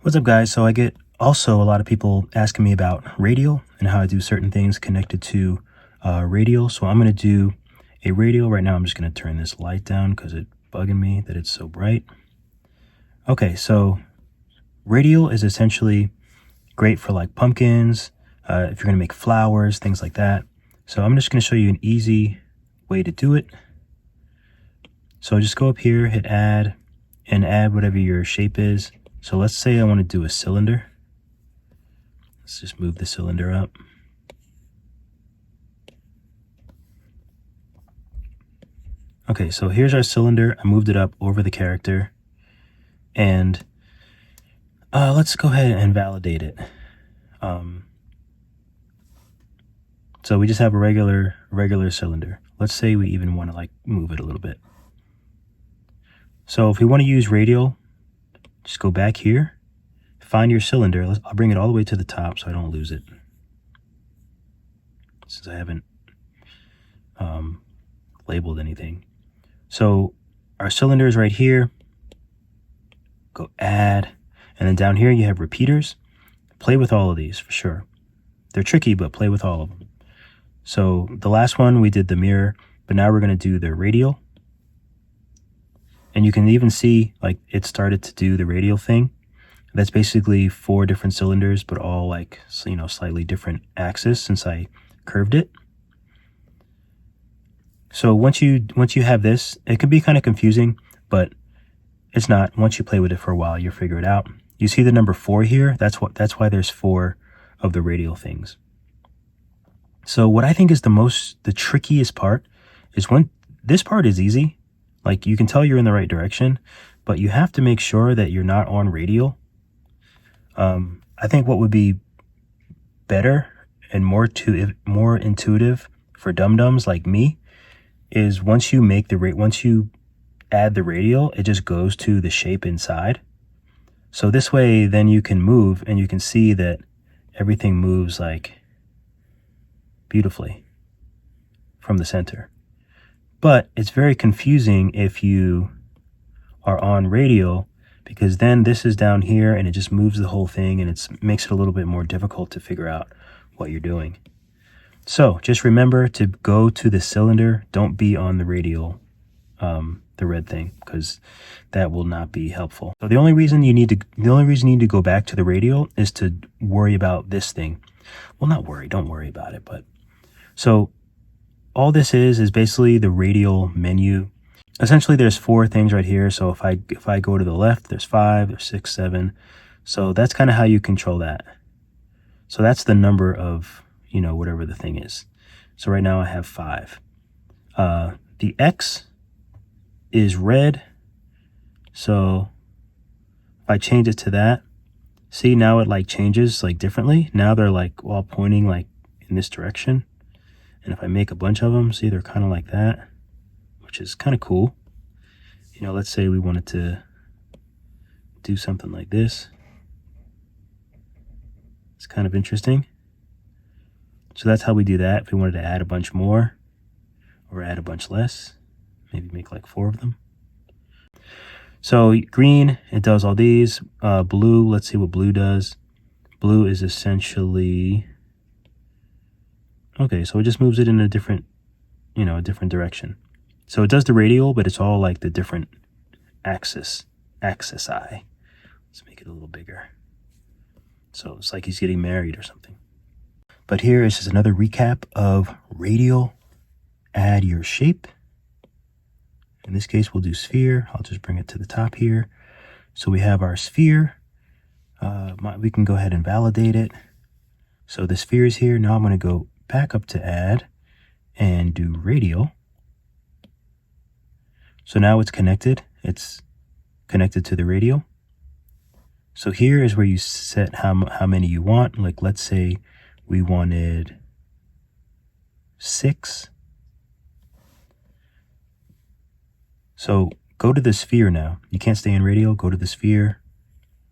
What's up, guys? So I get also a lot of people asking me about Radial and how I do certain things connected to Radial. So I'm going to do a Radial right now. I'm just going to turn this light down because it's bugging me that it's so bright. Okay, so Radial is essentially great for like pumpkins, if you're going to make flowers, things like that. So I'm just going to show you an easy way to do it. So just go up here, hit add, and add whatever your shape is. So let's say I want to do a cylinder. Let's just move the cylinder up. Okay, so here's our cylinder. I moved it up over the character. And let's go ahead and validate it. So we just have a regular cylinder. Let's say we even want to like move it a little bit. So if we want to use Radial, just go back here, find your cylinder. I'll bring it all the way to the top so I don't lose it, since I haven't labeled anything. So our cylinder is right here. Go add, and then down here you have repeaters. Play with all of these for sure. They're tricky, but play with all of them. So the last one we did the mirror, but now we're going to do the Radial. And you can even see like it started to do the Radial thing. That's basically 4 different cylinders, but all like, you know, slightly different axis since I curved it. So once you have this, it can be kind of confusing, but it's not. Once you play with it for a while, you'll figure it out. You see the number 4 here? That's why there's 4 of the Radial things. So what I think is the trickiest part is when this part is easy. Like you can tell you're in the right direction, but you have to make sure that you're not on Radial. I think what would be better and more intuitive for dum-dums like me is once you add the Radial, it just goes to the shape inside. So this way, then you can move and you can see that everything moves like beautifully from the center. But it's very confusing if you are on Radial, because then this is down here and it just moves the whole thing, and it makes it a little bit more difficult to figure out what you're doing. So just remember to go to the cylinder. Don't be on the Radial, the red thing, because that will not be helpful. So the only reason you need to go back to the Radial is to worry about this thing. Well, don't worry about it, but so all this is basically the Radial menu. Essentially there's 4 things right here. So if I go to the left, there's 5, there's 6, 7. So that's kind of how you control that. So that's the number of, you know, whatever the thing is. So right now I have 5. The X is red. So if I change it to that, see, now it like changes like differently. Now they're like all pointing like in this direction. And if I make a bunch of them, see, they're kind of like that, which is kind of cool. You know, let's say we wanted to do something like this. It's kind of interesting. So that's how we do that. If we wanted to add a bunch more or add a bunch less, maybe make like 4 of them. So green, it does all these. Blue, let's see what blue does. Blue is essentially, okay, so it just moves it in a different direction. So it does the Radial, but it's all like the different axis eye. Let's make it a little bigger. So it's like he's getting married or something. But here is just another recap of Radial. Add your shape. In this case, we'll do sphere. I'll just bring it to the top here. So we have our sphere. We can go ahead and validate it. So the sphere is here. Now I'm going to go back up to add and do Radial. So now it's connected. It's connected to the Radial. So here is where you set how many you want. Like, let's say we wanted 6. So go to the sphere now. You can't stay in Radial. Go to the sphere.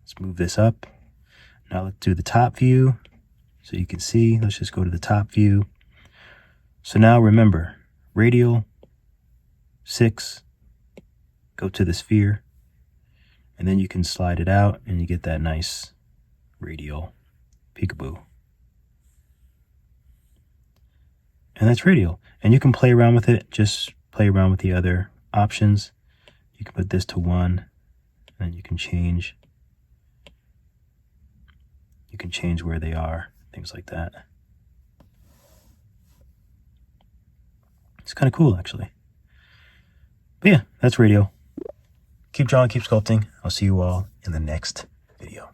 Let's move this up. Now let's do the top view. So you can see, let's just go to the top view. So now remember, Radial, 6, go to the sphere. And then you can slide it out and you get that nice radial peekaboo. And that's Radial. And you can play around with it. Just play around with the other options. You can put this to 1, and you can change. You can change where they are, things like that. It's kind of cool, actually. But yeah, that's Radial. Keep drawing, keep sculpting. I'll see you all in the next video.